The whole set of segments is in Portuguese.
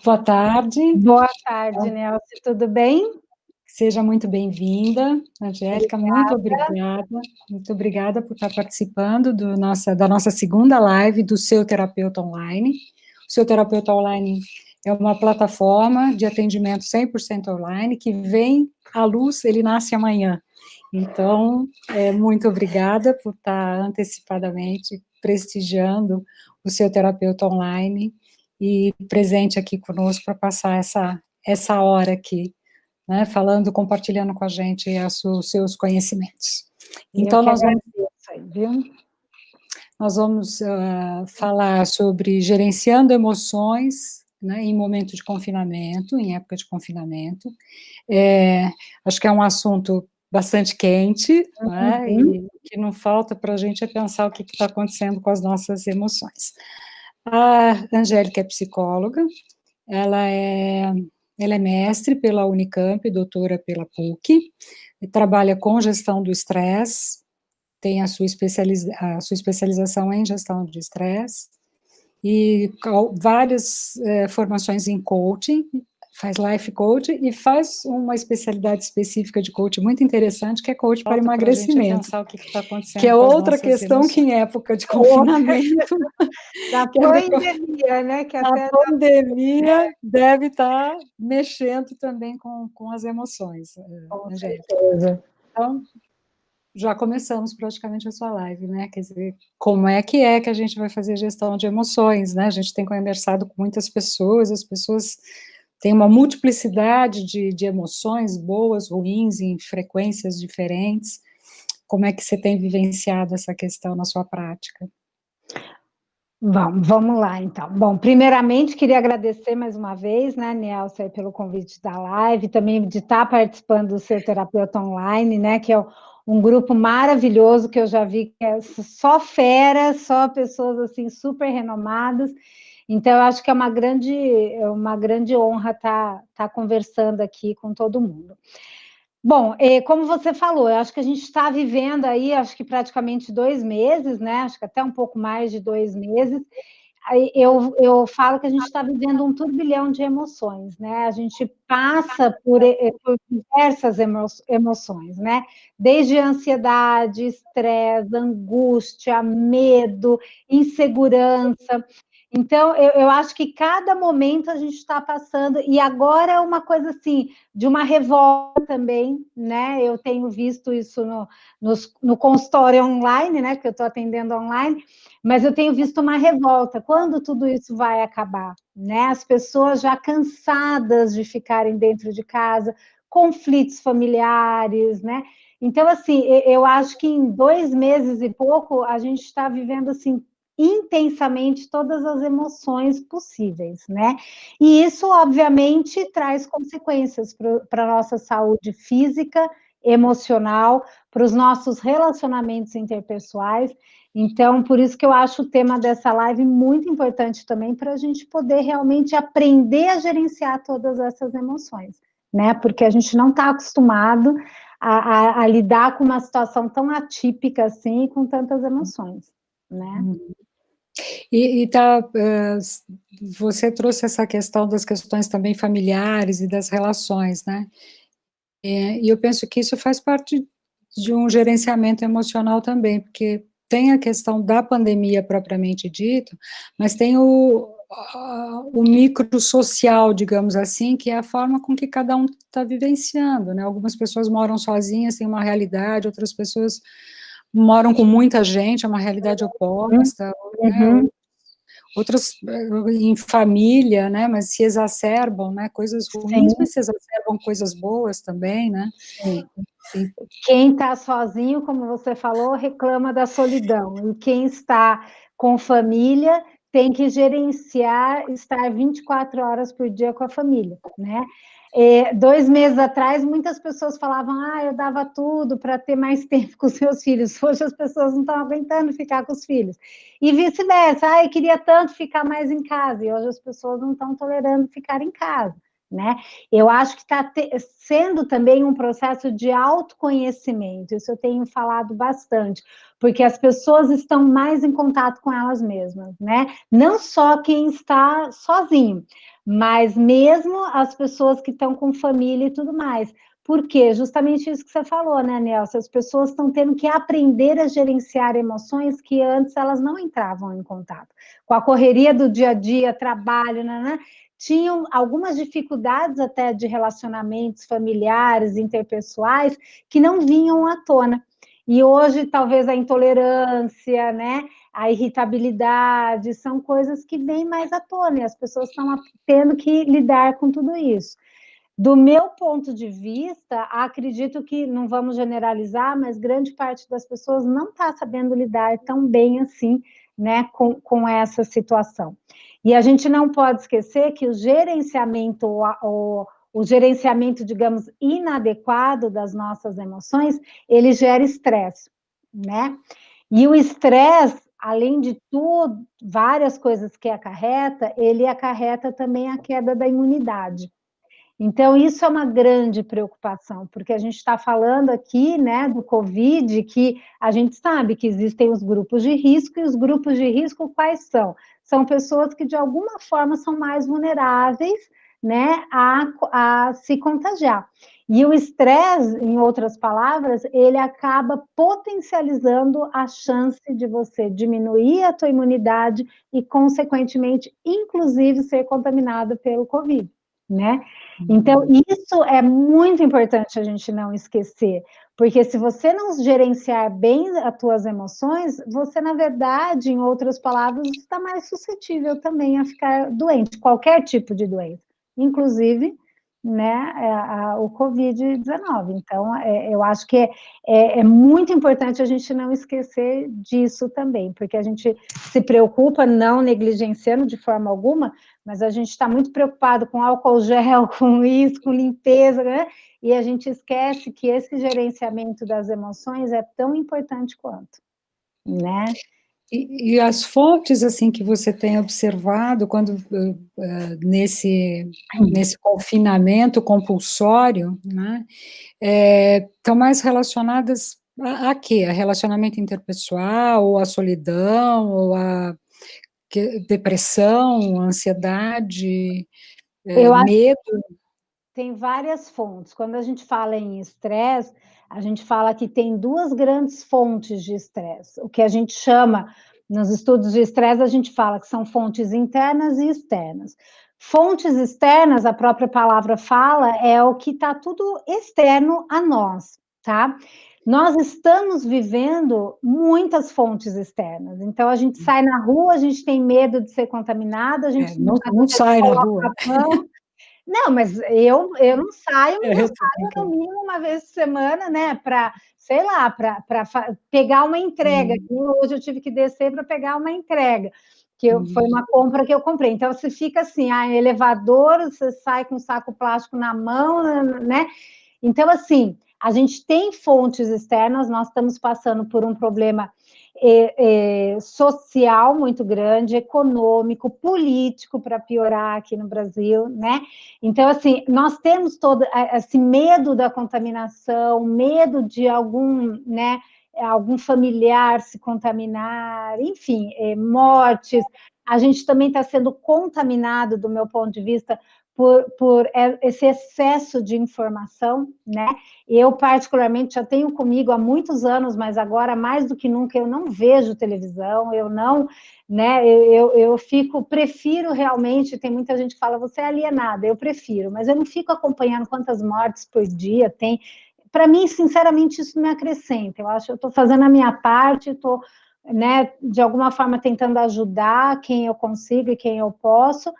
Boa tarde. Boa tarde, Nelce, tudo bem? Seja muito bem-vinda, Angélica, Obrigada. muito obrigada por estar participando da nossa segunda live do Seu Terapeuta Online. O Seu Terapeuta Online é uma plataforma de atendimento 100% online que vem à luz, ele nasce amanhã. Então, muito obrigada por estar antecipadamente prestigiando o Seu Terapeuta Online e presente aqui conosco para passar essa hora aqui, né, falando, compartilhando com a gente os seus conhecimentos. Então, nós vamos falar sobre gerenciando emoções, né, em momento de confinamento, em época de confinamento. Acho que é um assunto bastante quente, né, e que não falta para a gente pensar o que está acontecendo com as nossas emoções. A Angélica é psicóloga, ela é mestre pela Unicamp, doutora pela PUC, trabalha com gestão do estresse, tem a sua especialização em gestão de estresse, e várias formações em coaching, faz life coaching e faz uma especialidade específica de coaching muito interessante, que é coaching para emagrecimento, que é outra questão que em época de confinamento, da pandemia, né? Que a pandemia deve estar mexendo também com as emoções, Angélica. Então, já começamos praticamente a sua live, né? Quer dizer, como é que a gente vai fazer gestão de emoções, né? A gente tem conversado com muitas pessoas, as pessoas têm uma multiplicidade de emoções, boas, ruins, em frequências diferentes. Como é que você tem vivenciado essa questão na sua prática? Vamos lá, então. Bom, primeiramente, queria agradecer mais uma vez, né, Nelson, pelo convite da live, também de estar participando do Seu Terapeuta Online, né, que é um grupo maravilhoso que eu já vi que é só feras, só pessoas, assim, super renomadas. Então, eu acho que é uma grande honra estar conversando aqui com todo mundo. Bom, como você falou, eu acho que a gente está vivendo aí, acho que praticamente 2 meses, né? Acho que até um pouco mais de 2 meses. Eu falo que a gente está vivendo um turbilhão de emoções, né? A gente passa por diversas emoções, né? Desde ansiedade, estresse, angústia, medo, insegurança. Então, eu acho que cada momento a gente está passando, e agora é uma coisa assim, de uma revolta também, né? Eu tenho visto isso no consultório online, né? Porque eu estou atendendo online, mas eu tenho visto uma revolta. Quando tudo isso vai acabar, né? As pessoas já cansadas de ficarem dentro de casa, conflitos familiares, né? Então, assim, eu acho que em 2 meses e pouco a gente está vivendo assim intensamente todas as emoções possíveis, né? E isso, obviamente, traz consequências para a nossa saúde física, emocional, para os nossos relacionamentos interpessoais. Então, por isso que eu acho o tema dessa live muito importante também, para a gente poder realmente aprender a gerenciar todas essas emoções, né? Porque a gente não está acostumado a lidar com uma situação tão atípica assim, com tantas emoções, né? Você trouxe essa questão das questões também familiares e das relações, né? E eu penso que isso faz parte de um gerenciamento emocional também, porque tem a questão da pandemia propriamente dito, mas tem o micro social, digamos assim, que é a forma com que cada um está vivenciando, né? Algumas pessoas moram sozinhas, têm uma realidade, outras pessoas moram com muita gente, é uma realidade oposta, né? Outras em família, né, mas se exacerbam, né, coisas ruins, Sim. mas se exacerbam coisas boas também, né. Sim. Quem está sozinho, como você falou, reclama da solidão, e quem está com família tem que gerenciar, estar 24 horas por dia com a família, né? 2 meses atrás, muitas pessoas falavam, eu dava tudo para ter mais tempo com os meus filhos. Hoje as pessoas não estão aguentando ficar com os filhos. E vice-versa, eu queria tanto ficar mais em casa, e hoje as pessoas não estão tolerando ficar em casa, né? Eu acho que está sendo também um processo de autoconhecimento, isso eu tenho falado bastante, porque as pessoas estão mais em contato com elas mesmas, né? Não só quem está sozinho, mas mesmo as pessoas que estão com família e tudo mais. Por quê? Justamente isso que você falou, né, Nelson? As pessoas estão tendo que aprender a gerenciar emoções que antes elas não entravam em contato. Com a correria do dia a dia, trabalho, né? Tinham algumas dificuldades até de relacionamentos familiares, interpessoais, que não vinham à tona. E hoje, talvez a intolerância, né, a irritabilidade, são coisas que vêm mais à tona, e as pessoas estão tendo que lidar com tudo isso. Do meu ponto de vista, acredito que, não vamos generalizar, mas grande parte das pessoas não está sabendo lidar tão bem assim, né, com essa situação. E a gente não pode esquecer que o gerenciamento, o gerenciamento, digamos, inadequado das nossas emoções, ele gera estresse, né? E o estresse, além de tudo, várias coisas que acarreta, ele acarreta também a queda da imunidade. Então, isso é uma grande preocupação, porque a gente está falando aqui, né, do Covid, que a gente sabe que existem os grupos de risco, e os grupos de risco quais são? São pessoas que, de alguma forma, são mais vulneráveis, né, a se contagiar. E o estresse, em outras palavras, ele acaba potencializando a chance de você diminuir a tua imunidade e, consequentemente, inclusive, ser contaminado pelo Covid, né? Então, isso é muito importante a gente não esquecer, porque se você não gerenciar bem as tuas emoções, você, na verdade, em outras palavras, está mais suscetível também a ficar doente, qualquer tipo de doença, inclusive, né, o Covid-19. Então, eu acho que é muito importante a gente não esquecer disso também, porque a gente se preocupa, não negligenciando de forma alguma, mas a gente está muito preocupado com álcool gel, com isso, com limpeza, né? E a gente esquece que esse gerenciamento das emoções é tão importante quanto, né? E as fontes, assim, que você tem observado quando nesse confinamento compulsório, né, estão mais relacionadas a quê? A relacionamento interpessoal, ou a solidão, ou a depressão, ansiedade, Eu acho medo? que tem várias fontes. Quando a gente fala em estresse, a gente fala que tem duas grandes fontes de estresse. O que a gente chama, nos estudos de estresse, a gente fala que são fontes internas e externas. Fontes externas, a própria palavra fala, é o que está tudo externo a nós, tá? Nós estamos vivendo muitas fontes externas. Então, a gente sai na rua, a gente tem medo de ser contaminado, a gente Não sai na coloca rua. a mão. Não, mas eu não saio, mas eu Eu tô saio no brincando. mínimo uma vez por semana, né, para, sei lá, para pegar uma entrega. Hoje eu tive que descer para pegar uma entrega, foi uma compra que eu comprei. Então, você fica assim, elevador, você sai com um saco plástico na mão, né? Então, assim, a gente tem fontes externas, nós estamos passando por um problema social muito grande, econômico, político, para piorar aqui no Brasil, né? Então, assim, nós temos todo esse medo da contaminação, medo de algum, né, algum familiar se contaminar, enfim, mortes. A gente também está sendo contaminado, do meu ponto de vista, por esse excesso de informação, né? Eu, particularmente, já tenho comigo há muitos anos, mas agora, mais do que nunca, eu não vejo televisão, eu não, né? Eu prefiro realmente, tem muita gente que fala, você é alienada, eu prefiro, mas eu não fico acompanhando quantas mortes por dia tem. Para mim, sinceramente, isso me acrescenta. Eu acho que eu estou fazendo a minha parte, estou, né, de alguma forma tentando ajudar quem eu consigo e quem eu posso,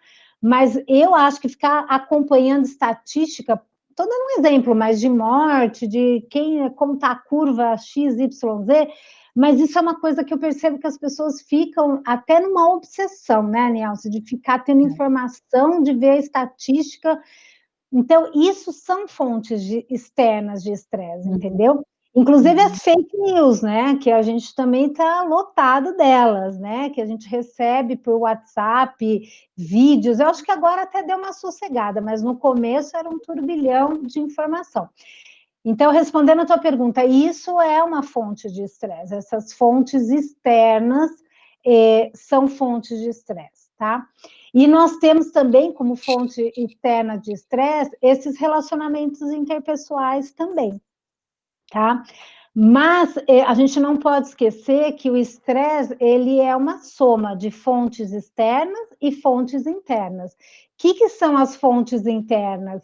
mas eu acho que ficar acompanhando estatística, estou dando um exemplo, mas de morte, de como está a curva X, Y, Z, mas isso é uma coisa que eu percebo que as pessoas ficam até numa obsessão, né, Nielce, de ficar tendo informação, de ver a estatística. Então, isso são fontes externas de estresse, entendeu? Inclusive as fake news, né? Que a gente também está lotado delas, né? Que a gente recebe por WhatsApp, vídeos. Eu acho que agora até deu uma sossegada, mas no começo era um turbilhão de informação. Então, respondendo a tua pergunta, isso é uma fonte de estresse. Essas fontes externas são fontes de estresse, tá? E nós temos também, como fonte externa de estresse, esses relacionamentos interpessoais também, tá? Mas a gente não pode esquecer que o estresse, ele é uma soma de fontes externas e fontes internas. O que são as fontes internas?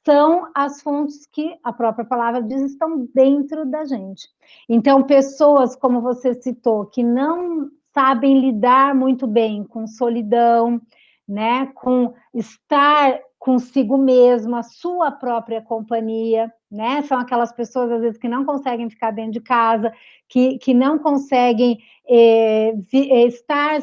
São as fontes que, a própria palavra diz, estão dentro da gente. Então, pessoas, como você citou, que não sabem lidar muito bem com solidão, né, com estar consigo mesmo, a sua própria companhia, né, são aquelas pessoas, às vezes, que não conseguem ficar dentro de casa, que não conseguem estar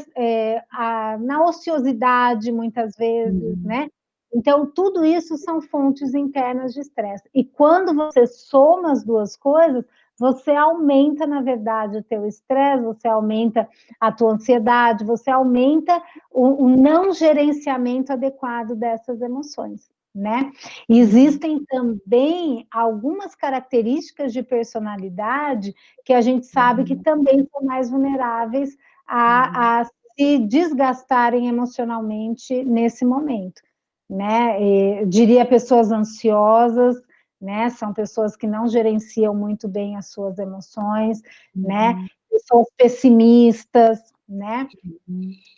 na ociosidade, muitas vezes, né, então, tudo isso são fontes internas de estresse. E quando você soma as duas coisas, você aumenta, na verdade, o teu estresse, você aumenta a tua ansiedade, você aumenta o não gerenciamento adequado dessas emoções, né? E existem também algumas características de personalidade que a gente sabe que também são mais vulneráveis a se desgastarem emocionalmente nesse momento, né? Diria pessoas ansiosas, né? São pessoas que não gerenciam muito bem as suas emoções, né? Pessoas pessimistas, né?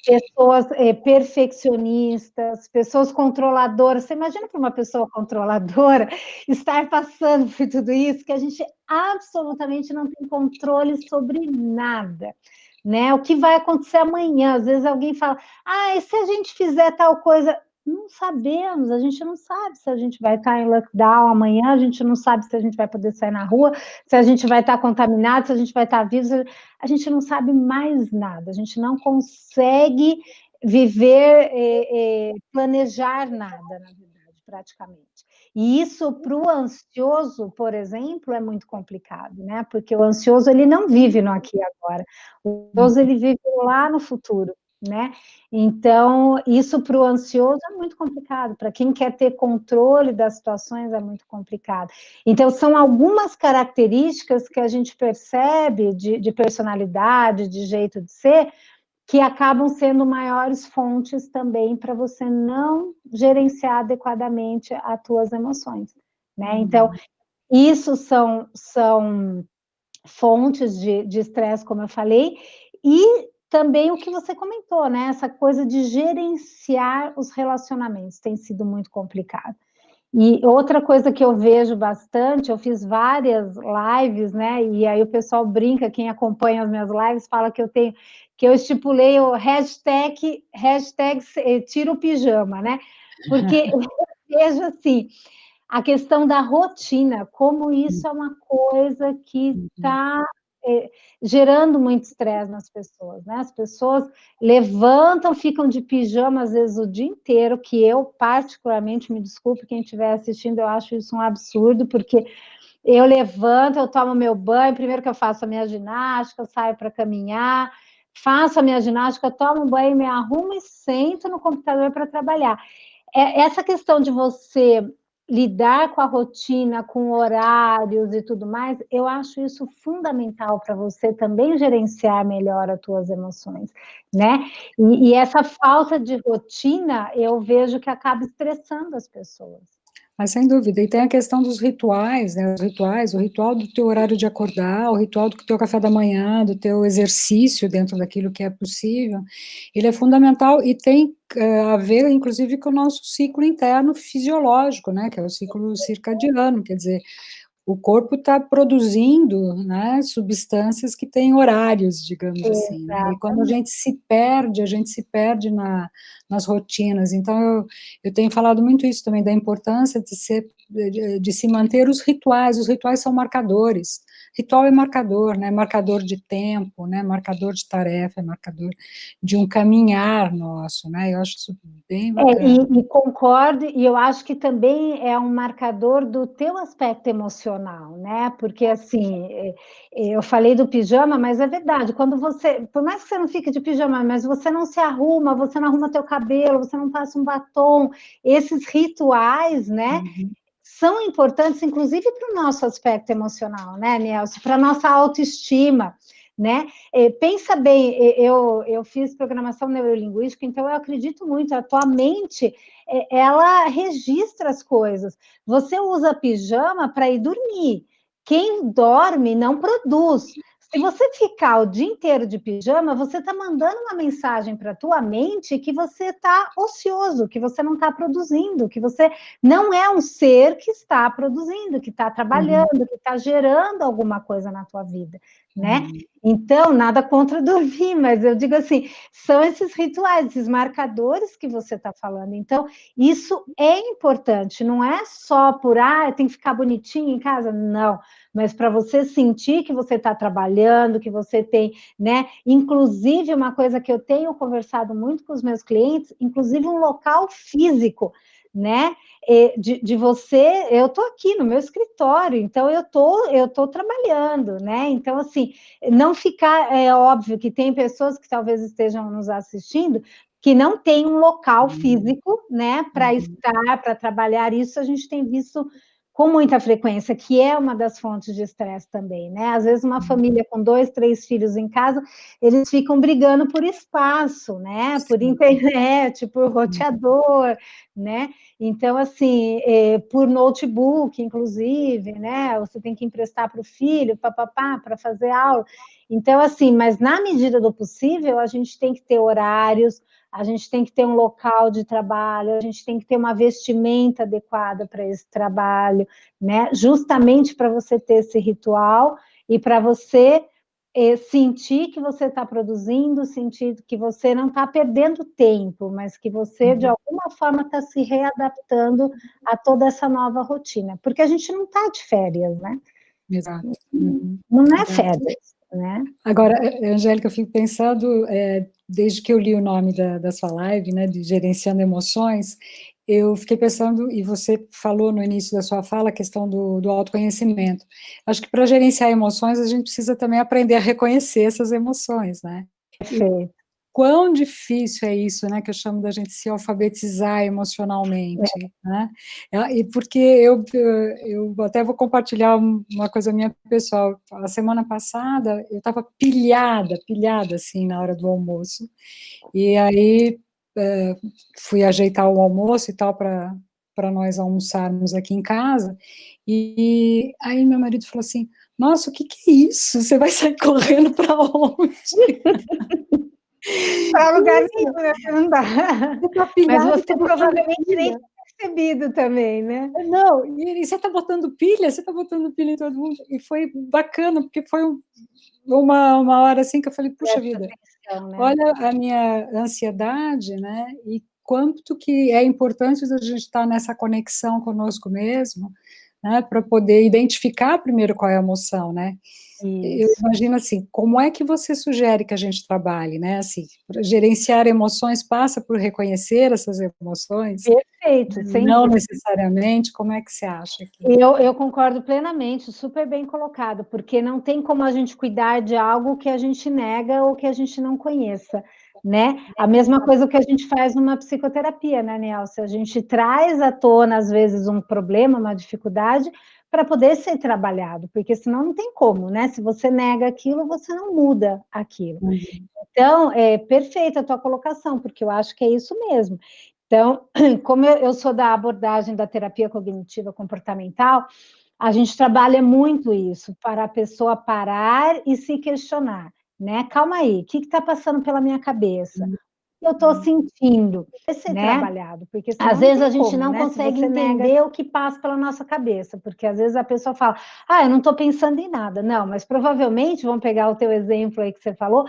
Pessoas perfeccionistas, pessoas controladoras. Você imagina para uma pessoa controladora estar passando por tudo isso, que a gente absolutamente não tem controle sobre nada, né? O que vai acontecer amanhã? Às vezes alguém fala, e se a gente fizer tal coisa? Não sabemos, a gente não sabe se a gente vai estar em lockdown amanhã, a gente não sabe se a gente vai poder sair na rua, se a gente vai estar contaminado, se a gente vai estar vivo, a gente não sabe mais nada, a gente não consegue viver, planejar nada, na verdade, praticamente. E isso, para o ansioso, por exemplo, é muito complicado, né? Porque o ansioso, ele não vive no aqui e agora, o ansioso, ele vive lá no futuro, né? Então, isso para o ansioso é muito complicado, para quem quer ter controle das situações é muito complicado. Então, são algumas características que a gente percebe de personalidade, de jeito de ser, que acabam sendo maiores fontes também para você não gerenciar adequadamente as tuas emoções, né? Então, isso são fontes de estresse, como eu falei, e também o que você comentou, né? Essa coisa de gerenciar os relacionamentos tem sido muito complicado. E outra coisa que eu vejo bastante, eu fiz várias lives, né? E aí o pessoal brinca, quem acompanha as minhas lives fala que eu estipulei o hashtag tira o pijama, né? Porque eu vejo assim, a questão da rotina, como isso é uma coisa que está gerando muito estresse nas pessoas, né? As pessoas levantam, ficam de pijama, às vezes, o dia inteiro, que eu, particularmente, me desculpe quem estiver assistindo, eu acho isso um absurdo, porque eu levanto, eu tomo meu banho, primeiro que eu faço a minha ginástica, eu saio para caminhar, faço a minha ginástica, tomo um banho, me arrumo e sento no computador para trabalhar. Essa questão de você lidar com a rotina, com horários e tudo mais, eu acho isso fundamental para você também gerenciar melhor as tuas emoções, né? E essa falta de rotina, eu vejo que acaba estressando as pessoas. Mas sem dúvida, e tem a questão dos rituais, né? Os rituais, o ritual do teu horário de acordar, o ritual do teu café da manhã, do teu exercício dentro daquilo que é possível, ele é fundamental e tem a ver, inclusive, com o nosso ciclo interno fisiológico, né? Que é o ciclo circadiano, quer dizer, o corpo está produzindo, né, substâncias que têm horários, digamos assim, né? E quando a gente se perde nas rotinas. Então, eu tenho falado muito isso também, da importância de se manter os rituais são marcadores, Ritual é marcador, né? Marcador de tempo, né? Marcador de tarefa, é marcador de um caminhar nosso, né? Eu acho isso bem bacana. E concordo, e eu acho que também é um marcador do teu aspecto emocional, né? Porque, assim, eu falei do pijama, mas é verdade, quando você, por mais que você não fique de pijama, mas você não se arruma, você não arruma teu cabelo, você não passa um batom, esses rituais, né? Uhum. São importantes, inclusive, para o nosso aspecto emocional, né, Nelson? Para a nossa autoestima, né? Pensa bem, eu fiz programação neurolinguística, então eu acredito muito, a tua mente, ela registra as coisas. Você usa pijama para ir dormir. Quem dorme não produz. Se você ficar o dia inteiro de pijama, você está mandando uma mensagem para a tua mente que você está ocioso, que você não está produzindo, que você não é um ser que está produzindo, que está trabalhando, que está gerando alguma coisa na tua vida, né? Então, nada contra dormir, mas eu digo assim, são esses rituais, esses marcadores que você está falando. Então, isso é importante, não é só por, tem que ficar bonitinho em casa, não. Mas para você sentir que você está trabalhando, que você tem, né? Inclusive, uma coisa que eu tenho conversado muito com os meus clientes, inclusive um local físico, né? De você, eu estou aqui no meu escritório, então eu tô trabalhando, né? Então, assim, não ficar, é óbvio que tem pessoas que talvez estejam nos assistindo que não tem um local físico, né, para estar, para trabalhar, isso a gente tem visto com muita frequência, que é uma das fontes de estresse também, né? Às vezes uma família com 2, 3 filhos em casa, eles ficam brigando por espaço, né? Por internet, por roteador, né? Então, assim, por notebook, inclusive, né? Você tem que emprestar para o filho, papapá, para fazer aula. Então, assim, mas na medida do possível, a gente tem que ter horários, a gente tem que ter um local de trabalho, a gente tem que ter uma vestimenta adequada para esse trabalho, né? Justamente para você ter esse ritual e para você sentir que você está produzindo, sentir que você não está perdendo tempo, mas que você, de alguma forma, está se readaptando a toda essa nova rotina. Porque a gente não está de férias, né? Exato. Não é Exato. férias, né? Agora, Angélica, eu fico pensando, desde que eu li o nome da sua live, né, de Gerenciando Emoções, eu fiquei pensando, e você falou no início da sua fala, a questão do autoconhecimento. Acho que para gerenciar emoções, a gente precisa também aprender a reconhecer essas emoções, né? Perfeito. Quão difícil é isso, né, que eu chamo da gente se alfabetizar emocionalmente, né? E porque eu até vou compartilhar uma coisa minha pessoal. A semana passada eu estava pilhada, assim, na hora do almoço, e aí fui ajeitar o almoço e tal para nós almoçarmos aqui em casa, e aí meu marido falou assim: nossa, o que é isso? Você vai sair correndo para onde? Para lugar nenhum, né? Não dá. Tá Mas pilhado, você tá botando provavelmente nem pilha. tem percebido também, né? Não, e você tá botando pilha? Você tá botando pilha em todo mundo? E foi bacana, porque foi uma hora assim que eu falei, puxa Presta vida, atenção, né? olha a minha ansiedade, né? E quanto que é importante a gente estar nessa conexão conosco mesmo, né? Para poder identificar primeiro qual é a emoção, né? Eu Isso. imagino assim, como é que você sugere que a gente trabalhe, né? Assim, para gerenciar emoções passa por reconhecer essas emoções? Perfeito, sem Não dúvida. necessariamente, como é que você acha que... Eu concordo plenamente, super bem colocado, porque não tem como a gente cuidar de algo que a gente nega ou que a gente não conheça, né? A mesma coisa que a gente faz numa psicoterapia, né, Nelson? A gente traz à tona, às vezes, um problema, uma dificuldade, para poder ser trabalhado, porque senão não tem como, né? Se você nega aquilo, você não muda aquilo. Então, é perfeita a tua colocação, porque eu acho que é isso mesmo. Então, como eu sou da abordagem da terapia cognitiva comportamental, a gente trabalha muito isso, para a pessoa parar e se questionar, né? Calma aí, o que está passando pela minha cabeça? O que eu estou sentindo? Vai ser trabalhado, porque senão às vezes a gente não consegue entender o que passa pela nossa cabeça, porque às vezes a pessoa fala, eu não estou pensando em nada. Não, mas provavelmente, vamos pegar o teu exemplo aí que você falou,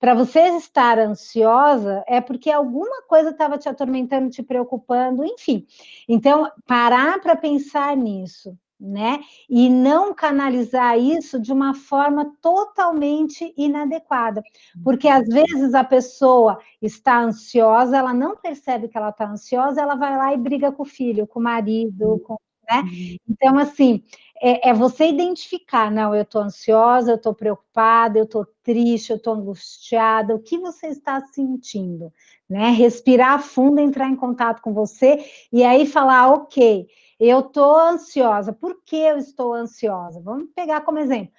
para você estar ansiosa é porque alguma coisa estava te atormentando, te preocupando, enfim. Então, parar para pensar nisso, né? E não canalizar isso de uma forma totalmente inadequada. Porque, às vezes, a pessoa está ansiosa, ela não percebe que ela está ansiosa, ela vai lá e briga com o filho, com o marido, né? Então, assim, é você identificar, não, eu estou ansiosa, eu estou preocupada, eu estou triste, eu estou angustiada, o que você está sentindo, né? Respirar fundo, entrar em contato com você, e aí falar, ok, eu estou ansiosa. Por que eu estou ansiosa? Vamos pegar como exemplo.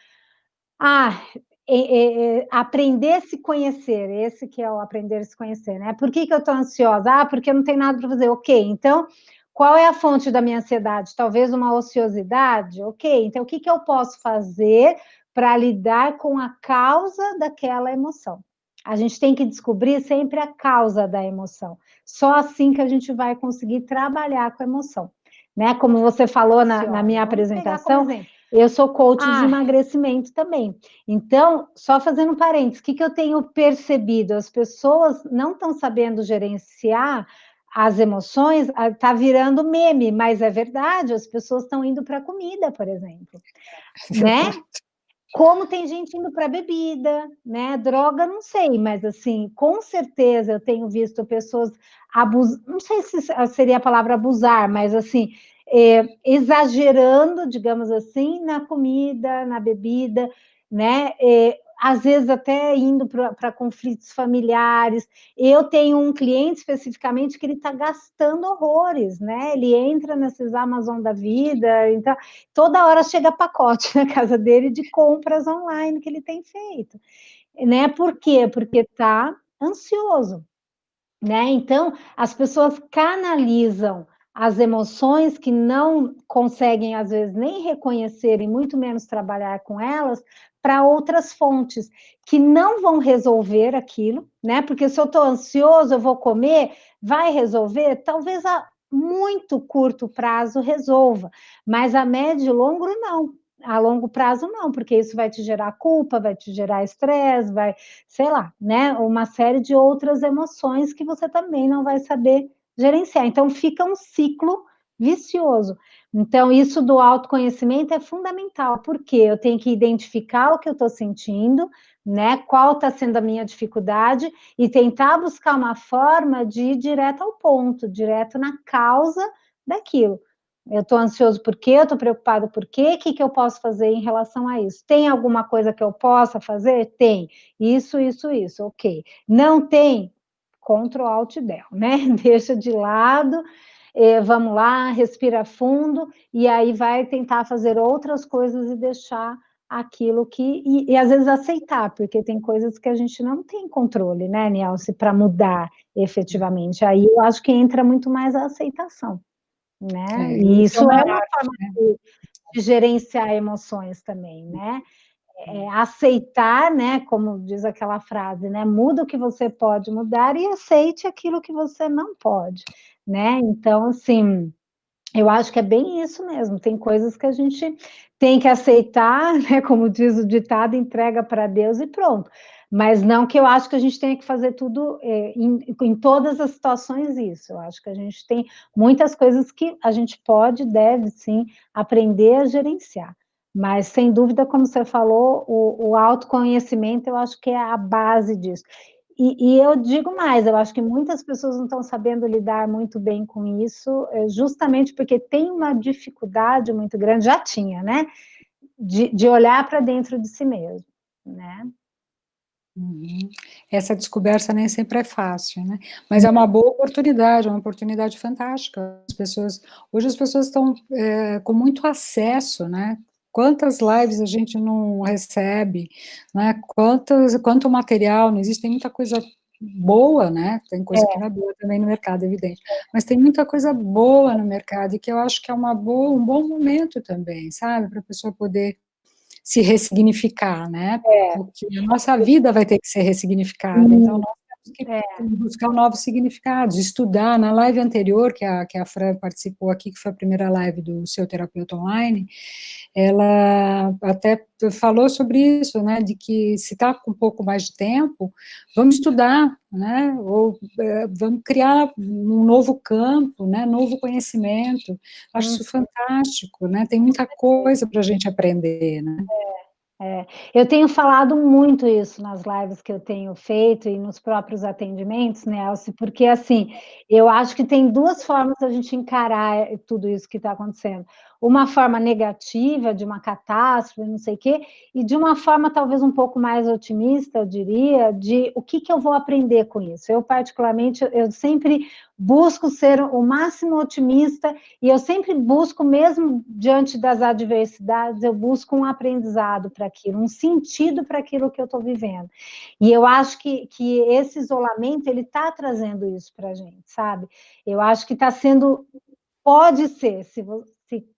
Aprender a se conhecer. Esse que é o aprender a se conhecer, né? Por que eu estou ansiosa? Porque eu não tenho nada para fazer. Ok, então, qual é a fonte da minha ansiedade? Talvez uma ociosidade? Ok, então o que eu posso fazer para lidar com a causa daquela emoção? A gente tem que descobrir sempre a causa da emoção. Só assim que a gente vai conseguir trabalhar com a emoção. Né? Como você falou na minha apresentação, eu sou coach de emagrecimento também. Então, só fazendo um parênteses, o que eu tenho percebido? As pessoas não estão sabendo gerenciar as emoções, está virando meme, mas é verdade, as pessoas estão indo para a comida, por exemplo. Né? Como tem gente indo para bebida, né? Droga, não sei, mas assim, com certeza eu tenho visto pessoas não sei se seria a palavra abusar, mas assim, exagerando, digamos assim, na comida, na bebida, né? Às vezes até indo para conflitos familiares. Eu tenho um cliente especificamente que ele está gastando horrores, né? Ele entra nesses Amazon da vida, então toda hora chega pacote na casa dele de compras online que ele tem feito, né? Por quê? Porque está ansioso, né? Então, as pessoas canalizam as emoções que não conseguem, às vezes, nem reconhecer e muito menos trabalhar com elas para outras fontes que não vão resolver aquilo, né? Porque se eu estou ansioso, eu vou comer, vai resolver? Talvez a muito curto prazo resolva, mas a médio e longo não. A longo prazo não, porque isso vai te gerar culpa, vai te gerar estresse, vai, sei lá, né? Uma série de outras emoções que você também não vai saber gerenciar. Então, fica um ciclo vicioso. Então, isso do autoconhecimento é fundamental, porque eu tenho que identificar o que eu estou sentindo, né? Qual está sendo a minha dificuldade e tentar buscar uma forma de ir direto ao ponto, direto na causa daquilo. Eu estou ansioso por quê? Eu estou preocupado por quê? O que eu posso fazer em relação a isso? Tem alguma coisa que eu possa fazer? Tem. Isso, ok. Não tem? Ctrl Alt Del, né? Deixa de lado, vamos lá, respira fundo, e aí vai tentar fazer outras coisas e deixar aquilo que... E às vezes aceitar, porque tem coisas que a gente não tem controle, né, Nielce, para mudar efetivamente. Aí eu acho que entra muito mais a aceitação. Né? E isso é uma forma de gerenciar emoções também, né? Aceitar, né? Como diz aquela frase, né? Muda o que você pode mudar e aceite aquilo que você não pode, né? Então, assim, eu acho que é bem isso mesmo. Tem coisas que a gente tem que aceitar, né? Como diz o ditado, entrega para Deus e pronto. Mas não que eu acho que a gente tenha que fazer tudo em todas as situações isso. Eu acho que a gente tem muitas coisas que a gente pode, deve sim, aprender a gerenciar. Mas, sem dúvida, como você falou, o autoconhecimento eu acho que é a base disso. E eu digo mais, eu acho que muitas pessoas não estão sabendo lidar muito bem com isso, justamente porque tem uma dificuldade muito grande, já tinha, né? De olhar para dentro de si mesmo, né? Uhum. Essa descoberta nem sempre é fácil, né? Mas é uma boa oportunidade, é uma oportunidade fantástica. Hoje as pessoas estão com muito acesso, né? Quantas lives a gente não recebe, né? Quanto material, não existe, tem muita coisa boa, né? Tem coisa que não é boa também no mercado, evidente. Mas tem muita coisa boa no mercado e que eu acho que é um bom momento também, sabe? Para a pessoa poder se ressignificar, né? Porque a nossa vida vai ter que ser ressignificada, então nós temos buscar novos significados, estudar. Na live anterior, que a Fran participou aqui, que foi a primeira live do Seu Terapeuta Online, ela até falou sobre isso, né, de que se está com um pouco mais de tempo, vamos estudar, né, ou vamos criar um novo campo, né, novo conhecimento. Acho isso fantástico, né, tem muita coisa para a gente aprender, né. Eu tenho falado muito isso nas lives que eu tenho feito e nos próprios atendimentos, né, Elci, porque, assim, eu acho que tem duas formas da gente encarar tudo isso que está acontecendo. Uma forma negativa, de uma catástrofe, não sei o quê, e de uma forma talvez um pouco mais otimista, eu diria, de o que eu vou aprender com isso. Eu, particularmente, eu sempre busco ser o máximo otimista e eu sempre busco, mesmo diante das adversidades, eu busco um aprendizado para aquilo, um sentido para aquilo que eu estou vivendo. E eu acho que esse isolamento, ele está trazendo isso para a gente, sabe? Eu acho que está sendo, pode ser, se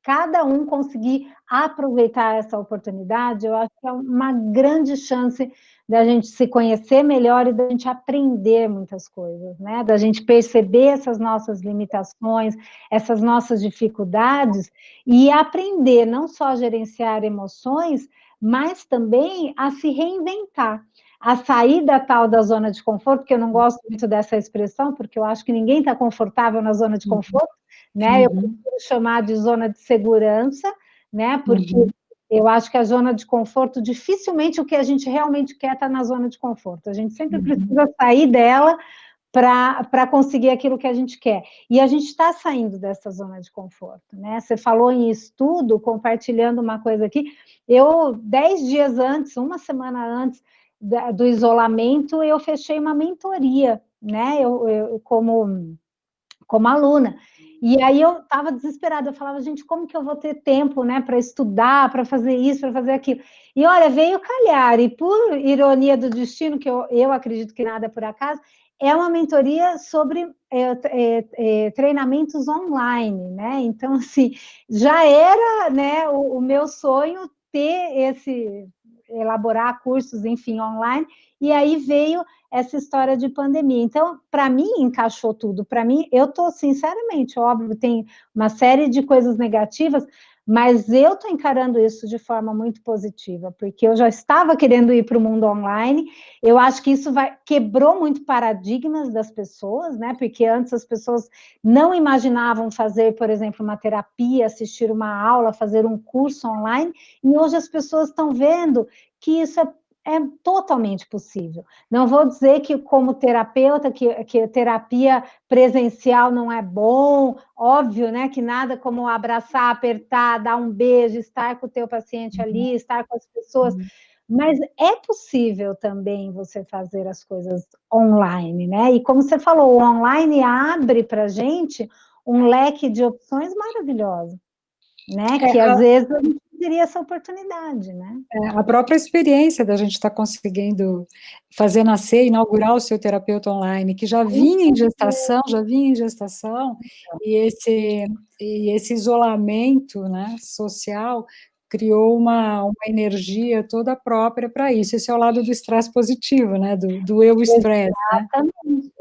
cada um conseguir aproveitar essa oportunidade, eu acho que é uma grande chance da gente se conhecer melhor e da gente aprender muitas coisas, né? Da gente perceber essas nossas limitações, essas nossas dificuldades e aprender não só a gerenciar emoções, mas também a se reinventar, a sair da tal da zona de conforto, porque eu não gosto muito dessa expressão, porque eu acho que ninguém está confortável na zona de conforto, né? Eu prefiro chamar de zona de segurança, né? Porque eu acho que a zona de conforto, dificilmente o que a gente realmente quer está na zona de conforto. A gente sempre precisa sair dela para conseguir aquilo que a gente quer. E a gente está saindo dessa zona de conforto, né? Você falou em estudo, compartilhando uma coisa aqui. Eu, 10 dias antes, uma semana antes do isolamento, eu fechei uma mentoria, né? Eu como aluna. E aí eu estava desesperada, eu falava, gente, como que eu vou ter tempo, né, para estudar, para fazer isso, para fazer aquilo? E olha, veio calhar, e por ironia do destino, que eu acredito que nada é por acaso, é uma mentoria sobre treinamentos online, né? Então, assim, já era, né, o meu sonho ter elaborar cursos, enfim, online, e aí veio essa história de pandemia. Então, para mim, encaixou tudo. Para mim, eu estou, sinceramente, óbvio, tem uma série de coisas negativas, mas eu estou encarando isso de forma muito positiva, porque eu já estava querendo ir para o mundo online, eu acho que isso quebrou muito paradigmas das pessoas, né? Porque antes as pessoas não imaginavam fazer, por exemplo, uma terapia, assistir uma aula, fazer um curso online, e hoje as pessoas estão vendo que isso é totalmente possível. Não vou dizer que, como terapeuta, que a terapia presencial não é bom, óbvio, né? Que nada como abraçar, apertar, dar um beijo, estar com o teu paciente ali, estar com as pessoas. Mas é possível também você fazer as coisas online, né? E como você falou, o online abre para a gente um leque de opções maravilhoso, né? Que às vezes a gente teria essa oportunidade, né? A própria experiência da gente estar conseguindo fazer nascer, inaugurar o Seu Terapeuta Online, que já vinha em gestação, e esse isolamento, né, social criou uma energia toda própria para isso. Esse é o lado do estresse positivo, né, do eu estresse, né?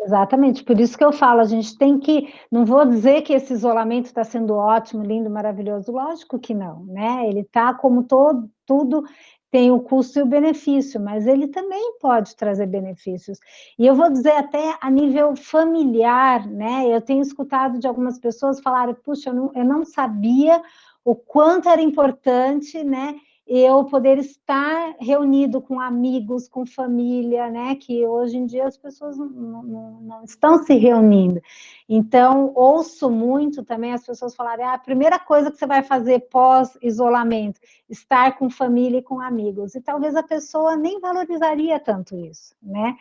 Exatamente, por isso que eu falo, a gente tem que, não vou dizer que esse isolamento está sendo ótimo, lindo, maravilhoso, lógico que não, né? Ele está como tudo tem o custo e o benefício, mas ele também pode trazer benefícios. E eu vou dizer até a nível familiar, né? Eu tenho escutado de algumas pessoas falarem, puxa, eu não sabia o quanto era importante, né? Eu poder estar reunido com amigos, com família, né? Que hoje em dia as pessoas não estão se reunindo. Então, ouço muito também as pessoas falarem: a primeira coisa que você vai fazer pós-isolamento, estar com família e com amigos. E talvez a pessoa nem valorizaria tanto isso, né?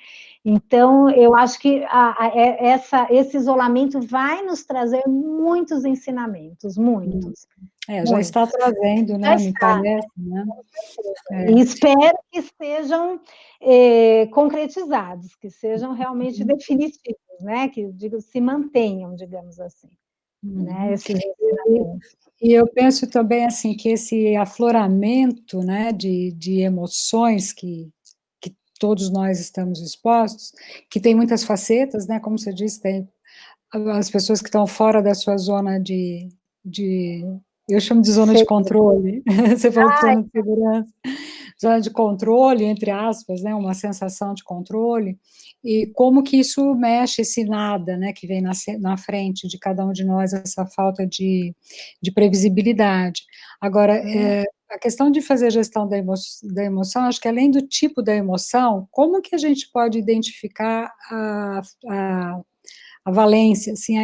Então, eu acho que esse isolamento vai nos trazer muitos ensinamentos, muitos. Já está trazendo, né? Me parece, né? E espero que sejam concretizados, que sejam realmente definitivos, né? Que digo, se mantenham, digamos assim, né? Esses ensinamentos. E eu penso também assim que esse afloramento, né, de emoções que todos nós estamos expostos, que tem muitas facetas, né, como você disse, tem as pessoas que estão fora da sua zona de eu chamo de zona de controle, você falou de zona de segurança, zona de controle, entre aspas, né, uma sensação de controle, e como que isso mexe, esse nada, né, que vem na frente de cada um de nós, essa falta de previsibilidade. Agora, a questão de fazer gestão da emoção, acho que além do tipo da emoção, como que a gente pode identificar a valência, assim,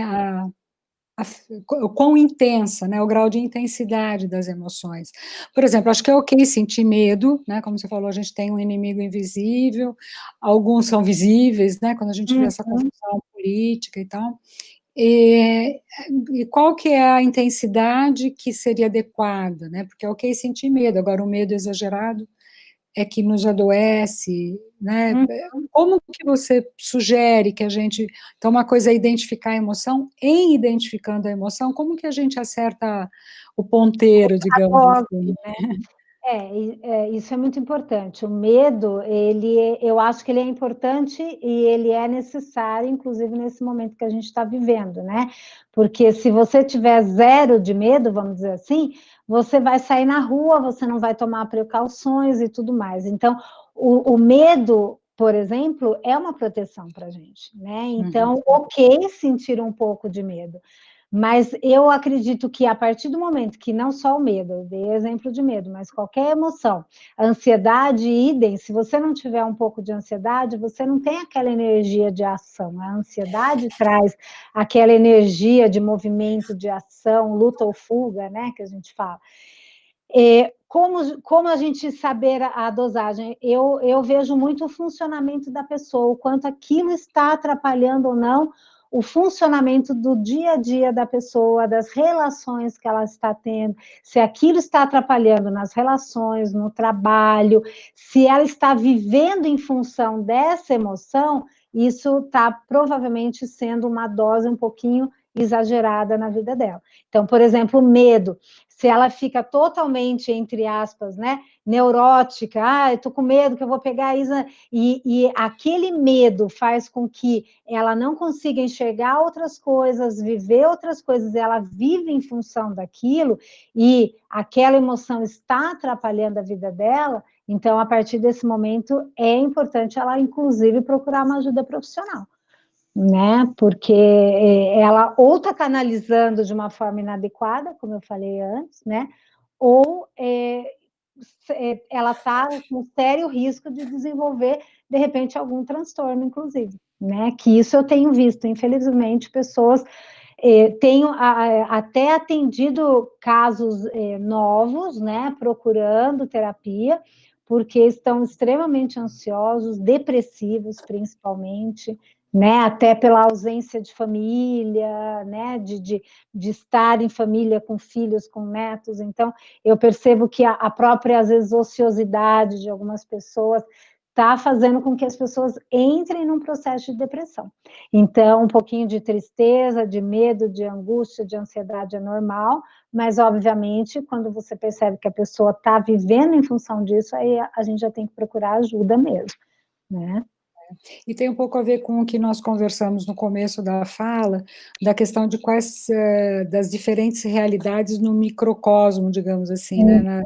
o quão intensa, né, o grau de intensidade das emoções. Por exemplo, acho que é ok sentir medo, né, como você falou, a gente tem um inimigo invisível, alguns são visíveis, né, quando a gente vê essa confusão política e tal, e qual que é a intensidade que seria adequada, né, porque é ok sentir medo, agora o medo exagerado é que nos adoece, né? Como que você sugere que a gente... Então, uma coisa é identificar a emoção, em identificando a emoção, como que a gente acerta o ponteiro, digamos assim? Isso é muito importante. O medo, eu acho que ele é importante e ele é necessário, inclusive nesse momento que a gente está vivendo, né? Porque se você tiver zero de medo, vamos dizer assim, você vai sair na rua, você não vai tomar precauções e tudo mais. Então, o medo, por exemplo, é uma proteção para a gente, né? Então, ok sentir um pouco de medo. Mas eu acredito que a partir do momento que não só o medo, eu dei exemplo de medo, mas qualquer emoção, ansiedade, idem, se você não tiver um pouco de ansiedade, você não tem aquela energia de ação. A ansiedade traz aquela energia de movimento, de ação, luta ou fuga, né, que a gente fala. Como a gente saber a dosagem? Eu vejo muito o funcionamento da pessoa, o quanto aquilo está atrapalhando ou não o funcionamento do dia a dia da pessoa, das relações que ela está tendo, se aquilo está atrapalhando nas relações, no trabalho, se ela está vivendo em função dessa emoção, isso está provavelmente sendo uma dose um pouquinho exagerada na vida dela. Então, por exemplo, medo. Se ela fica totalmente, entre aspas, né, neurótica, eu tô com medo que eu vou pegar isso, e aquele medo faz com que ela não consiga enxergar outras coisas, viver outras coisas, ela vive em função daquilo, e aquela emoção está atrapalhando a vida dela, então, a partir desse momento, é importante ela, inclusive, procurar uma ajuda profissional, né? Porque ela ou está canalizando de uma forma inadequada, como eu falei antes, né? Ou ela está com sério risco de desenvolver, de repente, algum transtorno, inclusive, né? Que isso eu tenho visto, infelizmente, pessoas... tenho até atendido casos novos, né? Procurando terapia, porque estão extremamente ansiosos, depressivos, principalmente, né, até pela ausência de família, né, de estar em família com filhos, com netos. Então, eu percebo que a própria, às vezes, ociosidade de algumas pessoas está fazendo com que as pessoas entrem num processo de depressão. Então, um pouquinho de tristeza, de medo, de angústia, de ansiedade é normal, mas, obviamente, quando você percebe que a pessoa está vivendo em função disso, aí a gente já tem que procurar ajuda mesmo, né? E tem um pouco a ver com o que nós conversamos no começo da fala, da questão de quais, das diferentes realidades no microcosmo, digamos assim, né?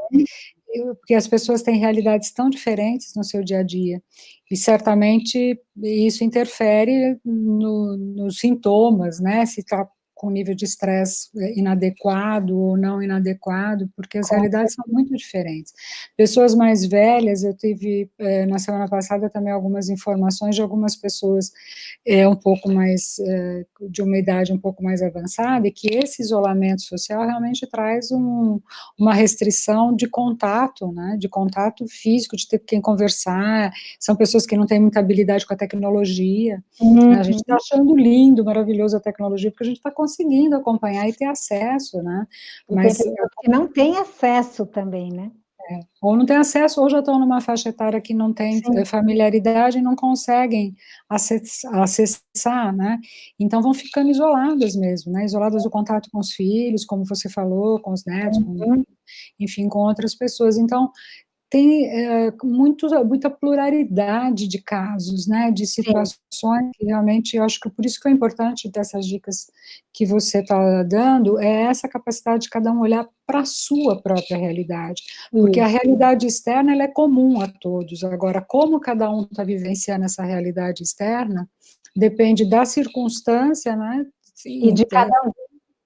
Porque as pessoas têm realidades tão diferentes no seu dia a dia, e certamente isso interfere nos sintomas, né? Se está com nível de estresse inadequado ou não inadequado, porque as realidades são muito diferentes. Pessoas mais velhas, eu tive, na semana passada, também algumas informações de algumas pessoas um pouco mais, de uma idade um pouco mais avançada, e que esse isolamento social realmente traz uma restrição de contato, né, de contato físico, de ter com quem conversar, são pessoas que não têm muita habilidade com a tecnologia, né, a gente está achando lindo, maravilhoso a tecnologia, porque a gente está conseguindo acompanhar e ter acesso, né, mas... Tem pessoas que não têm acesso também, né? Ou não tem acesso, ou já estão numa faixa etária que não tem familiaridade e não conseguem acessar, né, então vão ficando isoladas mesmo, né, isoladas do contato com os filhos, como você falou, com os netos, enfim, com outras pessoas. Então, tem muita pluralidade de casos, né, de situações que realmente, eu acho que por isso que é importante dessas dicas que você está dando, é essa capacidade de cada um olhar para a sua própria realidade, porque a realidade externa, ela é comum a todos, agora, como cada um está vivenciando essa realidade externa, depende da circunstância, né, E de cada um.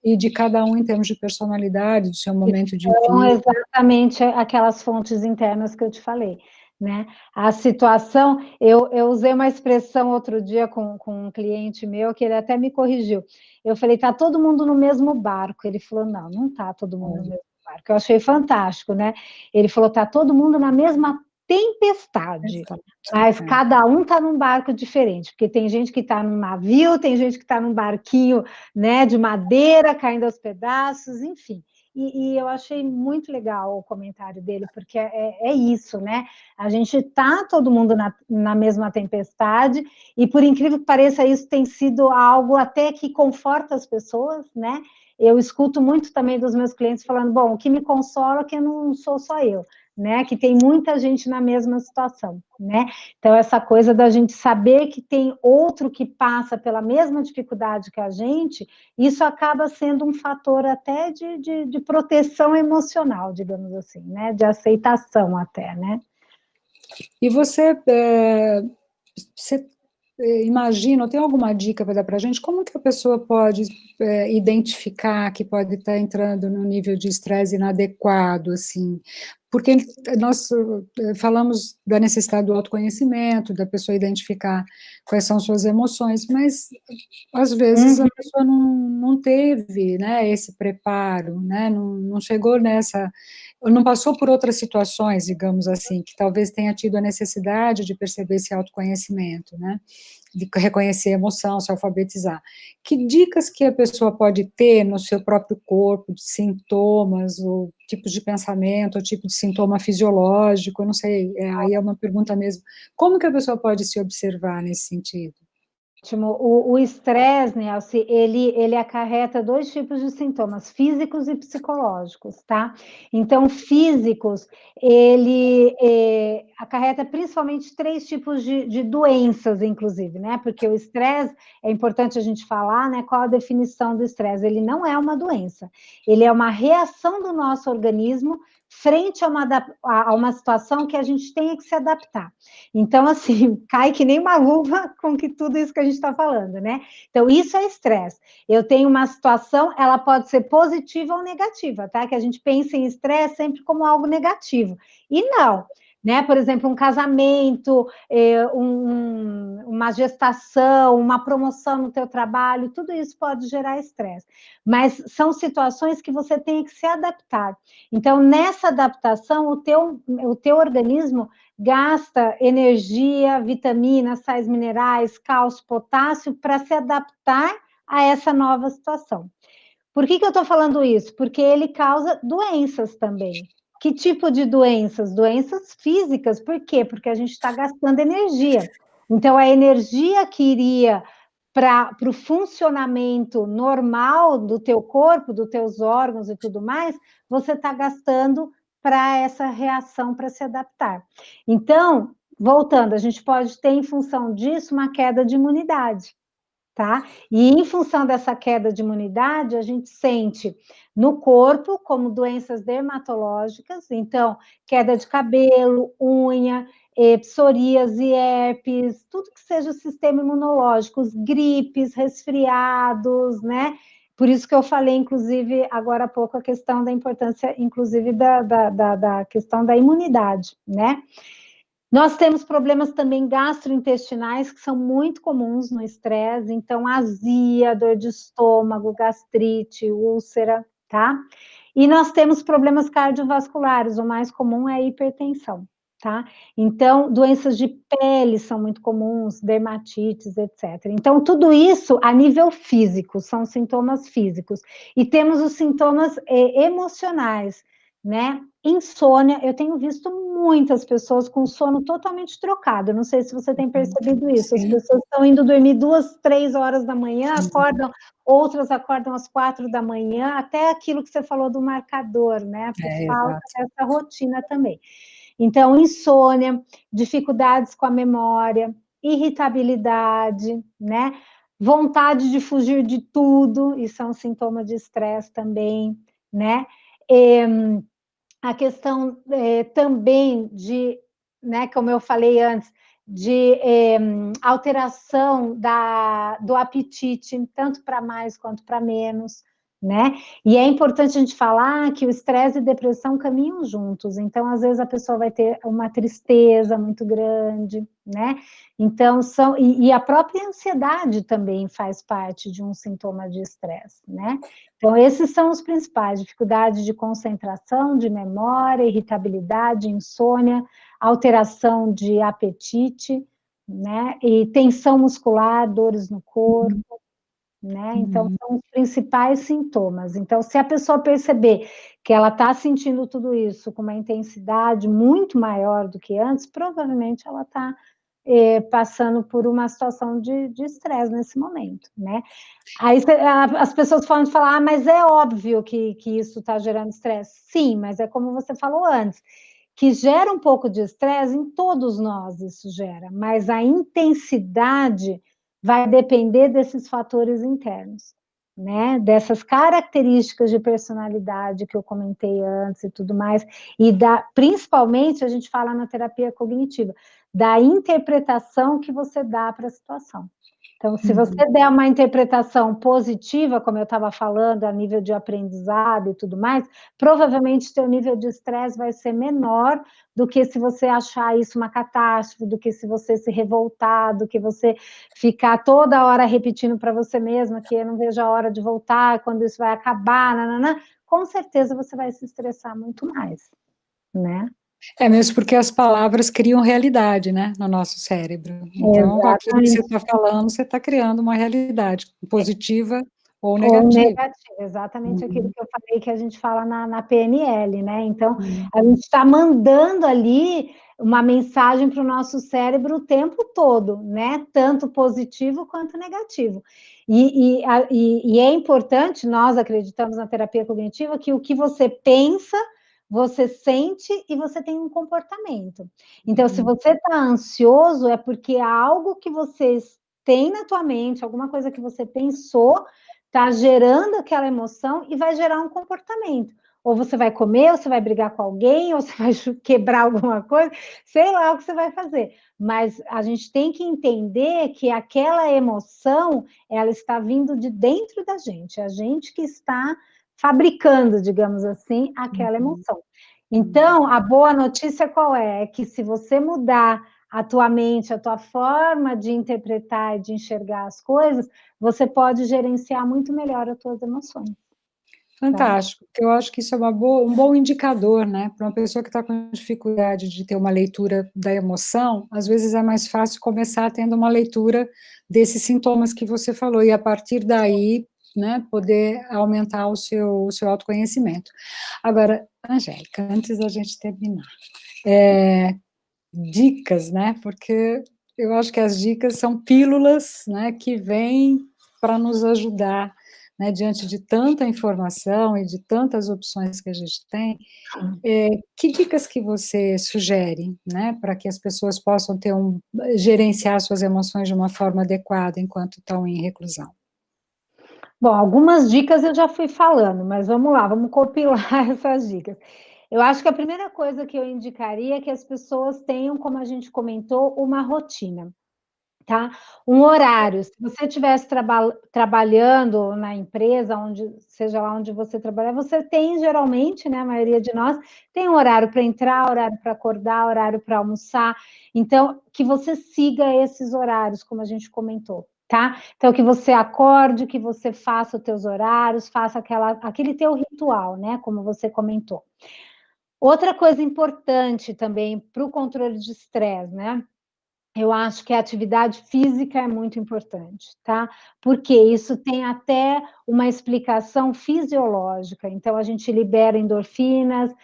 e de cada um em termos de personalidade, do seu momento de Então, vida. exatamente aquelas fontes internas que eu te falei, né? A situação, eu usei uma expressão outro dia com um cliente meu, que ele até me corrigiu. Eu falei, está todo mundo no mesmo barco. Ele falou, não está todo mundo no mesmo barco. Eu achei fantástico, né? Ele falou, está todo mundo na mesma tempestade, mas cada um está num barco diferente, porque tem gente que está num navio, tem gente que está num barquinho, né, de madeira, caindo aos pedaços, enfim. E eu achei muito legal o comentário dele, porque é isso, né? A gente está todo mundo na mesma tempestade, e por incrível que pareça, isso tem sido algo até que conforta as pessoas, né? Eu escuto muito também dos meus clientes falando, bom, o que me consola é que eu não sou só eu, né? Que tem muita gente na mesma situação, né? Então, essa coisa da gente saber que tem outro que passa pela mesma dificuldade que a gente, isso acaba sendo um fator até de proteção emocional, digamos assim, né? De aceitação até, né? E você imagina, tem alguma dica para dar para a gente? Como que a pessoa pode identificar que pode estar entrando num nível de estresse inadequado, assim? Porque nós falamos da necessidade do autoconhecimento, da pessoa identificar quais são suas emoções, mas às vezes a pessoa não teve, né, esse preparo, né, não chegou nessa, não passou por outras situações, digamos assim, que talvez tenha tido a necessidade de perceber esse autoconhecimento, né, de reconhecer a emoção, se alfabetizar. Que dicas que a pessoa pode ter no seu próprio corpo, de sintomas, ou tipos de pensamento, ou tipo de sintoma fisiológico, eu não sei, aí é uma pergunta mesmo. Como que a pessoa pode se observar nesse sentido? O estresse, Nelson, ele acarreta dois tipos de sintomas, físicos e psicológicos, tá? Então, físicos, ele acarreta principalmente três tipos de doenças, inclusive, né? Porque o estresse, é importante a gente falar, né? Qual a definição do estresse? Ele não é uma doença, ele é uma reação do nosso organismo frente a uma situação que a gente tenha que se adaptar. Então, assim, cai que nem uma luva com que tudo isso que a gente está falando, né? Então, isso é estresse. Eu tenho uma situação, ela pode ser positiva ou negativa, tá? Que a gente pensa em estresse sempre como algo negativo. E não, né? Por exemplo, um casamento, uma gestação, uma promoção no teu trabalho, tudo isso pode gerar estresse. Mas são situações que você tem que se adaptar. Então, nessa adaptação, o teu organismo gasta energia, vitaminas, sais minerais, cálcio, potássio para se adaptar a essa nova situação. Por que eu estou falando isso? Porque ele causa doenças também. Que tipo de doenças? Doenças físicas. Por quê? Porque a gente está gastando energia. Então, a energia que iria para o funcionamento normal do teu corpo, dos teus órgãos e tudo mais, você está gastando para essa reação, para se adaptar. Então, voltando, a gente pode ter, em função disso, uma queda de imunidade, tá? E em função dessa queda de imunidade, a gente sente no corpo como doenças dermatológicas, então, queda de cabelo, unha, psoríase, herpes, tudo que seja o sistema imunológico, os gripes, resfriados, né? Por isso que eu falei, inclusive, agora há pouco, a questão da importância, inclusive, da questão da imunidade, né? Nós temos problemas também gastrointestinais que são muito comuns no estresse, então azia, dor de estômago, gastrite, úlcera, tá? E nós temos problemas cardiovasculares, o mais comum é a hipertensão, tá? Então, doenças de pele são muito comuns, dermatites, etc. Então, tudo isso a nível físico, são sintomas físicos. E temos os sintomas emocionais, né? Insônia, eu tenho visto muitas pessoas com sono totalmente trocado. Eu não sei se você tem percebido isso. As pessoas estão indo dormir 2, 3 horas da manhã, acordam, outras acordam às 4 da manhã, até aquilo que você falou do marcador, né? Por falta dessa rotina também. Então, insônia, dificuldades com a memória, irritabilidade, né? Vontade de fugir de tudo, isso é um sintoma de estresse também, né? A questão também de, né, como eu falei antes, de alteração do apetite, tanto para mais quanto para menos, né? E é importante a gente falar que o estresse e depressão caminham juntos, então, às vezes, a pessoa vai ter uma tristeza muito grande, né? Então, e a própria ansiedade também faz parte de um sintoma de estresse, né? Então, esses são os principais: dificuldade de concentração, de memória, irritabilidade, insônia, alteração de apetite, né? E tensão muscular, dores no corpo, né? Então, são os principais sintomas. Então, se a pessoa perceber que ela está sentindo tudo isso com uma intensidade muito maior do que antes, provavelmente ela está passando por uma situação de estresse nesse momento, né? Aí as pessoas falam, mas é óbvio que isso está gerando estresse. Sim, mas é como você falou antes, que gera um pouco de estresse, em todos nós isso gera, mas a intensidade vai depender desses fatores internos, né? Dessas características de personalidade que eu comentei antes e tudo mais, e principalmente, a gente fala na terapia cognitiva, da interpretação que você dá para a situação. Então, se você der uma interpretação positiva, como eu estava falando, a nível de aprendizado e tudo mais, provavelmente seu nível de estresse vai ser menor do que se você achar isso uma catástrofe, do que se você se revoltar, do que você ficar toda hora repetindo para você mesma que eu não vejo a hora de voltar, quando isso vai acabar, nananã. Com certeza você vai se estressar muito mais, né? É mesmo porque as palavras criam realidade, né, no nosso cérebro. Então, com aquilo que você Exatamente. está falando, você está criando uma realidade positiva ou Ou negativa. negativo, exatamente aquilo que eu falei que a gente fala na PNL, né? Então, Uhum. a gente está mandando ali uma mensagem para o nosso cérebro o tempo todo, né? Tanto positivo quanto negativo. E é importante, nós acreditamos na terapia cognitiva, que o que você pensa, você sente e você tem um comportamento. Então, se você está ansioso, é porque há algo que você tem na tua mente, alguma coisa que você pensou, está gerando aquela emoção e vai gerar um comportamento. Ou você vai comer, ou você vai brigar com alguém, ou você vai quebrar alguma coisa, sei lá o que você vai fazer. Mas a gente tem que entender que aquela emoção, ela está vindo de dentro da gente, é a gente que está fabricando, digamos assim, aquela emoção. Então, a boa notícia qual é? É que se você mudar a tua mente, a tua forma de interpretar e de enxergar as coisas, você pode gerenciar muito melhor as tuas emoções. Fantástico, eu acho que isso é um bom indicador, né, para uma pessoa que está com dificuldade de ter uma leitura da emoção, às vezes é mais fácil começar tendo uma leitura desses sintomas que você falou, e a partir daí, né, poder aumentar o seu autoconhecimento. Agora, Angélica, antes da gente terminar, dicas, né, porque eu acho que as dicas são pílulas, né, que vêm para nos ajudar, né, diante de tanta informação e de tantas opções que a gente tem, que dicas que você sugere, né, para que as pessoas possam gerenciar suas emoções de uma forma adequada enquanto estão em reclusão? Bom, algumas dicas eu já fui falando, mas vamos lá, vamos compilar essas dicas. Eu acho que a primeira coisa que eu indicaria é que as pessoas tenham, como a gente comentou, uma rotina. Tá? Um horário. Se você estivesse trabalhando na empresa, seja lá onde você trabalhar, você tem geralmente, né, a maioria de nós, tem um horário para entrar, horário para acordar, horário para almoçar. Então, que você siga esses horários, como a gente comentou. Tá? Então, que você acorde, que você faça os teus horários, faça aquele teu ritual, né? Como você comentou. Outra coisa importante também para o controle de estresse, né? Eu acho que a atividade física é muito importante, tá? Porque isso tem até uma explicação fisiológica. Então, a gente libera endorfinas,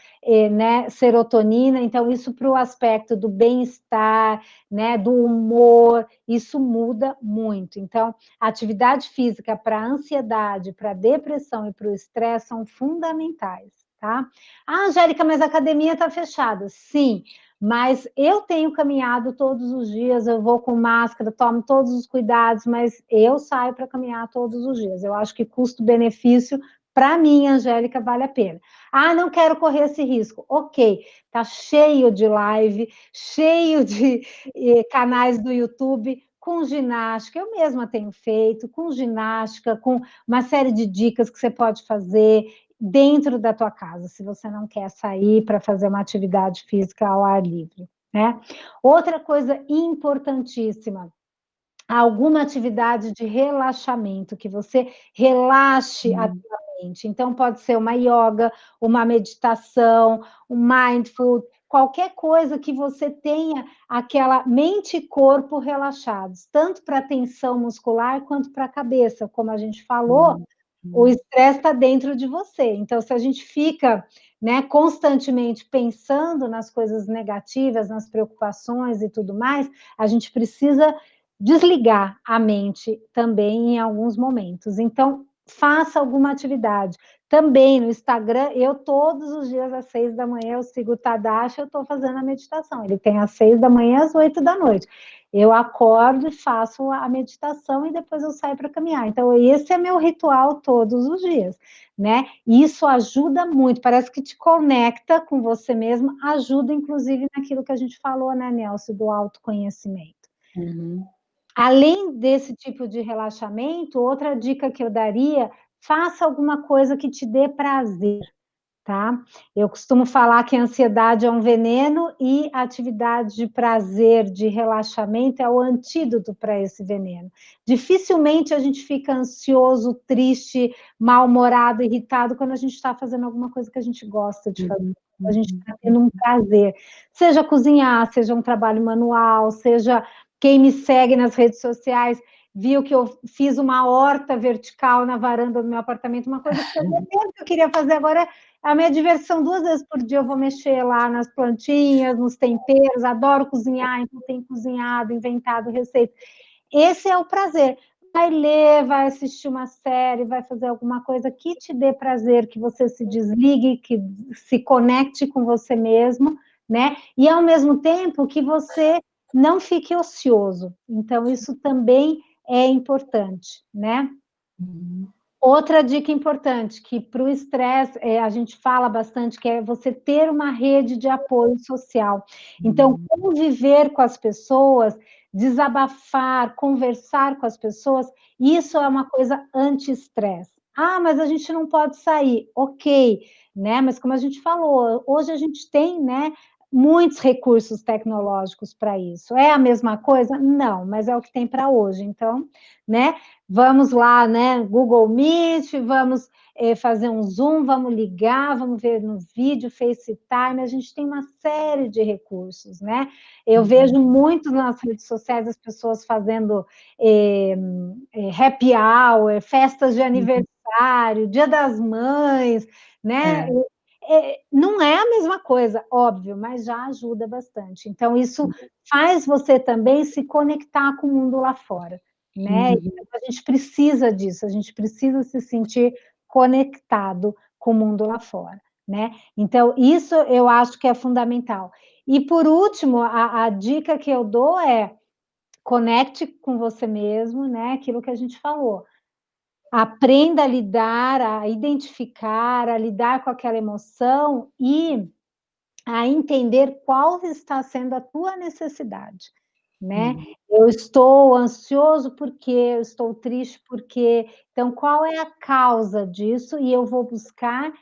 né, serotonina. Então, isso para o aspecto do bem-estar, né, do humor, isso muda muito. Então, a atividade física para a ansiedade, para a depressão e para o estresse são fundamentais. tá? Ah, Angélica, mas a academia está fechada. Sim, mas eu tenho caminhado todos os dias, eu vou com máscara, tomo todos os cuidados, mas eu saio para caminhar todos os dias. Eu acho que custo-benefício, para mim, Angélica, vale a pena. Ah, não quero correr esse risco. Ok, tá cheio de live, cheio de canais do YouTube com ginástica. Eu mesma tenho feito, com ginástica, com uma série de dicas que você pode fazer dentro da tua casa, se você não quer sair para fazer uma atividade física ao ar livre, né? Outra coisa importantíssima, alguma atividade de relaxamento, que você relaxe a tua mente. Então, pode ser uma yoga, uma meditação, um mindful, qualquer coisa que você tenha aquela mente e corpo relaxados, tanto para a tensão muscular quanto para a cabeça, como a gente falou, o estresse está dentro de você. Então, se a gente fica, né, constantemente pensando nas coisas negativas, nas preocupações e tudo mais, a gente precisa desligar a mente também em alguns momentos. Então, faça alguma atividade. Também no Instagram, eu todos os dias às 6 da manhã, eu sigo o Tadashi, eu estou fazendo a meditação. Ele tem às 6 da manhã, às 8 da noite. Eu acordo e faço a meditação e depois eu saio para caminhar. Então, esse é meu ritual todos os dias, né? E isso ajuda muito, parece que te conecta com você mesmo, ajuda inclusive naquilo que a gente falou, né, Nelson, do autoconhecimento. Uhum. Além desse tipo de relaxamento, outra dica que eu daria, faça alguma coisa que te dê prazer, tá? Eu costumo falar que a ansiedade é um veneno e a atividade de prazer, de relaxamento é o antídoto para esse veneno. Dificilmente a gente fica ansioso, triste, mal-humorado, irritado quando a gente está fazendo alguma coisa que a gente gosta de fazer. A gente está tendo um prazer, seja cozinhar, seja um trabalho manual, seja quem me segue nas redes sociais viu que eu fiz uma horta vertical na varanda do meu apartamento, uma coisa que fazia tempo que eu queria fazer, agora a minha diversão 2 vezes por dia eu vou mexer lá nas plantinhas, nos temperos, adoro cozinhar, então tenho cozinhado, inventado receitas. Esse é o prazer. Vai ler, vai assistir uma série, vai fazer alguma coisa que te dê prazer, que você se desligue, que se conecte com você mesmo, né? E ao mesmo tempo que você não fique ocioso. Então, isso também é importante, né? Outra dica importante, que para o estresse, a gente fala bastante, que é você ter uma rede de apoio social. Então, conviver com as pessoas, desabafar, conversar com as pessoas, isso é uma coisa anti-estresse. Ah, mas a gente não pode sair. Ok, né? Mas como a gente falou, hoje a gente tem, né, muitos recursos tecnológicos para isso. É a mesma coisa? Não, mas é o que tem para hoje. Então, né? Vamos lá, né? Google Meet, vamos fazer um Zoom, vamos ligar, vamos ver no vídeo, FaceTime, a gente tem uma série de recursos, né? Eu vejo muito nas redes sociais as pessoas fazendo happy hour, festas de aniversário, Dia das Mães, né? Não é a mesma coisa, óbvio, mas já ajuda bastante. Então, isso faz você também se conectar com o mundo lá fora, né? Então, a gente precisa disso, a gente precisa se sentir conectado com o mundo lá fora, né? Então, isso eu acho que é fundamental. E, por último, a dica que eu dou é conecte com você mesmo, né? Aquilo que a gente falou. Aprenda a lidar, a identificar, a lidar com aquela emoção e a entender qual está sendo a tua necessidade, né? Eu estou ansioso porque eu estou triste porque, então qual é a causa disso? E eu vou buscar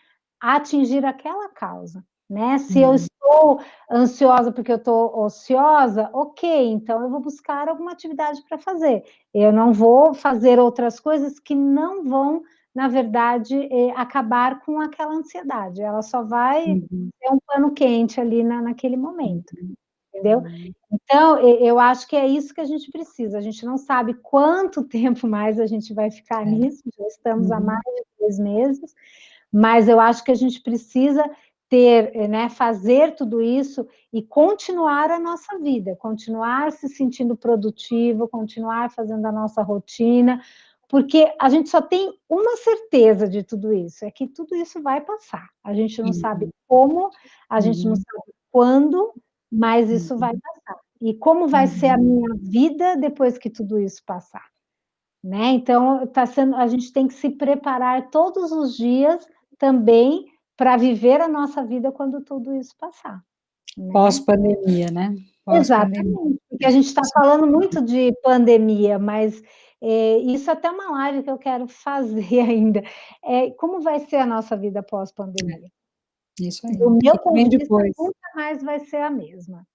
atingir aquela causa, né? Se eu estou ansiosa porque eu estou ociosa, ok, então eu vou buscar alguma atividade para fazer. Eu não vou fazer outras coisas que não vão, na verdade, acabar com aquela ansiedade. Ela só vai ter um pano quente ali naquele momento, entendeu? Então, eu acho que é isso que a gente precisa. A gente não sabe quanto tempo mais a gente vai ficar nisso, já estamos há mais de 2 meses, mas eu acho que a gente precisa ter, né, fazer tudo isso e continuar a nossa vida, continuar se sentindo produtivo, continuar fazendo a nossa rotina, porque a gente só tem uma certeza de tudo isso, é que tudo isso vai passar. A gente não sabe como, a gente não sabe quando, mas isso vai passar. E como vai ser a minha vida depois que tudo isso passar? Né? Então, a gente tem que se preparar todos os dias também para viver a nossa vida quando tudo isso passar. Né? Pós-pandemia, né? Pós-pandemia. Exatamente, porque a gente está falando muito de pandemia, mas isso é até uma live que eu quero fazer ainda. Como vai ser a nossa vida pós-pandemia? Isso aí. Do meu E que ponto vem de vista, depois. nunca mais vai ser a mesma.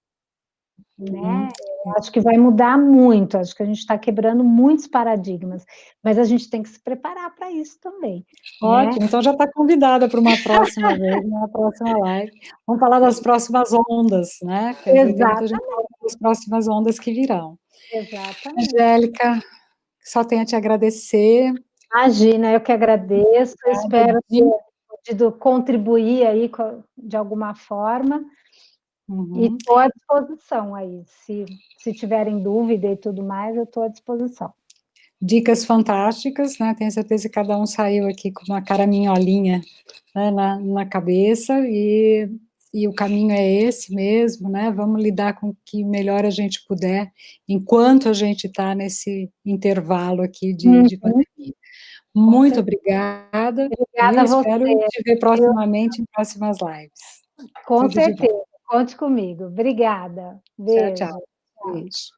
Né? Eu acho que vai mudar muito, acho que a gente está quebrando muitos paradigmas, mas a gente tem que se preparar para isso também. Ótimo, né? então já está convidada para uma próxima vez, uma próxima live. Vamos falar das próximas ondas, né? Quer dizer, tem muita gente falando das próximas ondas que virão. Exatamente. Angélica, só tenho a te agradecer. Imagina, eu que agradeço, espero ter podido contribuir aí de alguma forma, e estou à disposição aí, se tiverem dúvida e tudo mais, eu estou à disposição. Dicas fantásticas, né? Tenho certeza que cada um saiu aqui com uma caraminholinha, né, na cabeça, e o caminho é esse mesmo, né? Vamos lidar com o que melhor a gente puder, enquanto a gente está nesse intervalo aqui de pandemia. Muito obrigada. Obrigada a você. Espero te ver proximamente em próximas lives. Com Tudo de bom. certeza, conte comigo. Obrigada. Tchau, Beijo. tchau. Beijo.